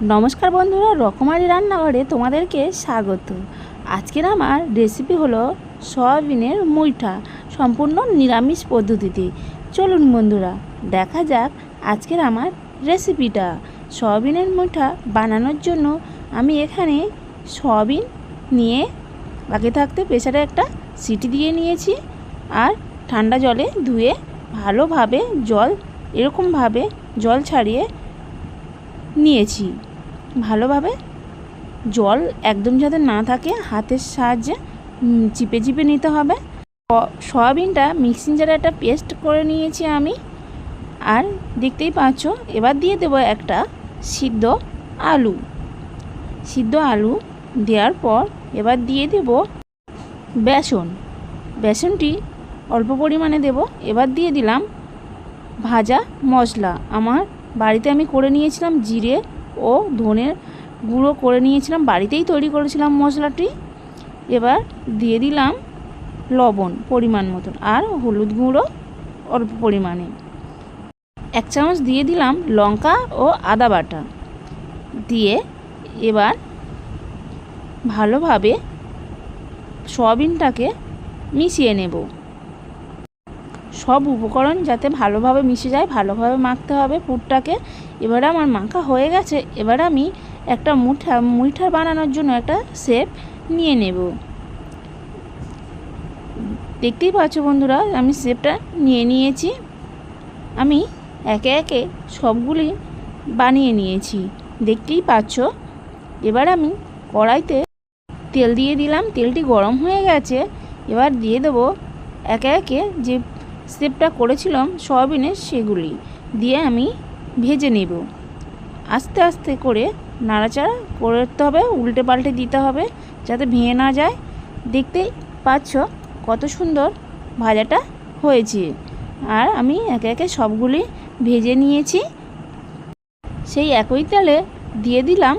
নমস্কার বন্ধুরা, রকমারি রান্নাঘরে তোমাদেরকে স্বাগত। আজকের আমার রেসিপি হলো সয়াবিনের মুইঠা, সম্পূর্ণ নিরামিষ পদ্ধতিতে। চলুন বন্ধুরা, দেখা যাক আজকের আমার রেসিপিটা। সয়াবিনের মুইঠা বানানোর জন্য আমি এখানে সয়াবিন নিয়ে বাকি থাকতে প্রেসারে একটা সিটি দিয়ে নিয়েছি, আর ঠান্ডা জলে ধুয়ে ভালোভাবে এরকমভাবে জল ছাড়িয়ে নিয়েছি। ভালোভাবে জল একদম যাতে না থাকে হাতের সাহায্যে চিপে চিপে নিতে হবে। সয়াবিনটা মিক্সিং জারে একটা পেস্ট করে নিয়েছি আমি, আর দেখতেই পাচ্ছ এবার দিয়ে দেবো একটা সিদ্ধ আলু দেওয়ার পর এবার দিয়ে দেব বেসনটি অল্প পরিমাণে দেব। এবার দিয়ে দিলাম ভাজা মশলা। আমার বাড়িতে আমি করে নিয়েছিলাম জিরে ও ধনের গুঁড়ো করে নিয়েছিলাম, বাড়িতেই তৈরি করেছিলাম মশলাটি। এবার দিয়ে দিলাম লবণ পরিমাণ মতন, আর হলুদ গুঁড়ো অল্প পরিমাণে। 1 চামচ দিয়ে দিলাম লঙ্কা ও আদা বাটা দিয়ে এবার ভালোভাবে সয়াবিনটাকে মিশিয়ে নেব। সব উপকরণ যাতে ভালোভাবে মিশে যায়, ভালোভাবে মাখতে হবে পুরটাকে। এবারে আমার মাখা হয়ে গেছে। এবার আমি একটা মুইঠা বানানোর জন্য একটা শেপ নিয়ে নেব। দেখতেই পাচ্ছ বন্ধুরা, আমি শেপটা নিয়ে নিয়েছি। আমি একে একে সবগুলি বানিয়ে নিয়েছি, দেখতেই পাচ্ছ। এবার আমি কড়াইতে তেল দিয়ে দিলাম, তেলটি গরম হয়ে গেছে। এবার দিয়ে দেবো একে একে যে শেপটা করেছিলাম সয়াবিনের, সেগুলি দিয়ে আমি ভেজে নেব। আস্তে আস্তে করে নাড়াচাড়া করতে হবে, উল্টে পাল্টে দিতে হবে যাতে ভেঙে না যায়। দেখতেই পাচ্ছ কত সুন্দর ভাজাটা হয়েছে। আর আমি একে একে সবগুলি ভেজে নিয়েছি। সেই একই তেলে দিয়ে দিলাম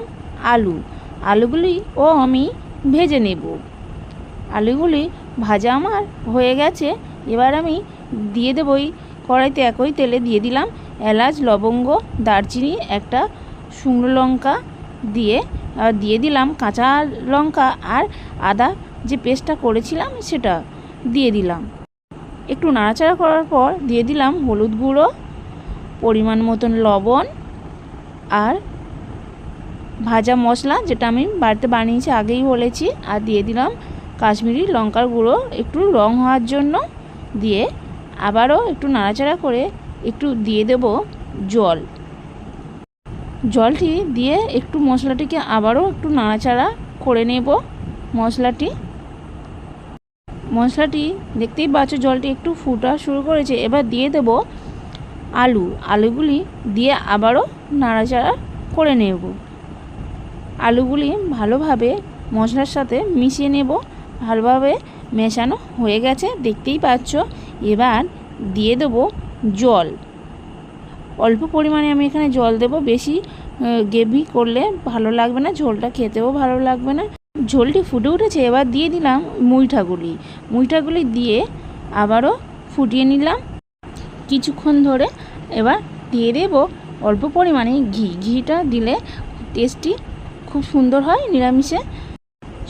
আলুগুলিও আমি ভেজে নেব। আলুগুলি ভাজা আমার হয়ে গেছে। এবার আমি দিয়ে দেবো কড়াইতে একই তেলে দিয়ে দিলাম এলাচ, লবঙ্গ, দারচিনি, একটা শুকনো লঙ্কা দিয়ে দিলাম কাঁচা লঙ্কা, আর আদা যে পেস্টটা করেছিলাম সেটা দিয়ে দিলাম। একটু নাড়াচাড়া করার পর দিয়ে দিলাম হলুদ গুঁড়ো, পরিমাণ মতন লবণ, আর ভাজা মশলা যেটা আমি বাড়িতে বানিয়েছি আগেই বলেছি, আর দিয়ে দিলাম কাশ্মীরি লঙ্কার গুঁড়ো একটু রং হওয়ার জন্য। দিয়ে আবারও একটু নাড়াচাড়া করে একটু দিয়ে দেব জলটি দিয়ে একটু মশলাটিকে আবারও একটু নাড়াচাড়া করে নেব। মশলাটি দেখতেই পাচ্ছ জলটি একটু ফুটা শুরু করেছে। এবার দিয়ে দেব আলুগুলি দিয়ে আবারও নাড়াচাড়া করে নেব। আলুগুলি ভালোভাবে মশলার সাথে মিশিয়ে নেব। ভালোভাবে মেশানো হয়ে গেছে, দেখতেই পাচ্ছ। এবার দিয়ে দেব জল, অল্প পরিমাণে আমি এখানে জল দেব। বেশি গ্রেভি করলে ভালো লাগবে না, ঝোলটা খেতেও ভালো লাগবে না। ঝোলটি ফুটে উঠেছে। এবার দিয়ে দিলাম মুইঠাগুলি দিয়ে আবারও ফুটিয়ে নিলাম কিছুক্ষণ ধরে। এবার দিয়ে দেব অল্প পরিমাণে ঘিটা দিলে টেস্টটি খুব সুন্দর হয় নিরামিষে।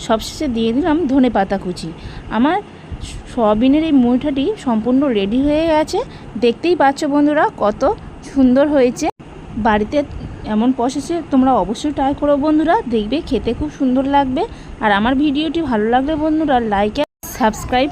সবশেষে দিয়ে দিলাম ধনেপাতা কুচি। আমার সয়াবিনের এই মুইঠাটি সম্পূর্ণ রেডি হয়ে গেছে। দেখতেই পাচ্ছ বন্ধুরা কত সুন্দর হয়েছে। বাড়িতে এমন প্রসেসে তোমরা অবশ্যই ট্রাই করো বন্ধুরা, দেখবে খেতে খুব সুন্দর লাগবে। আর আমার ভিডিওটি ভালো লাগলে বন্ধুরা লাইক আর সাবস্ক্রাইব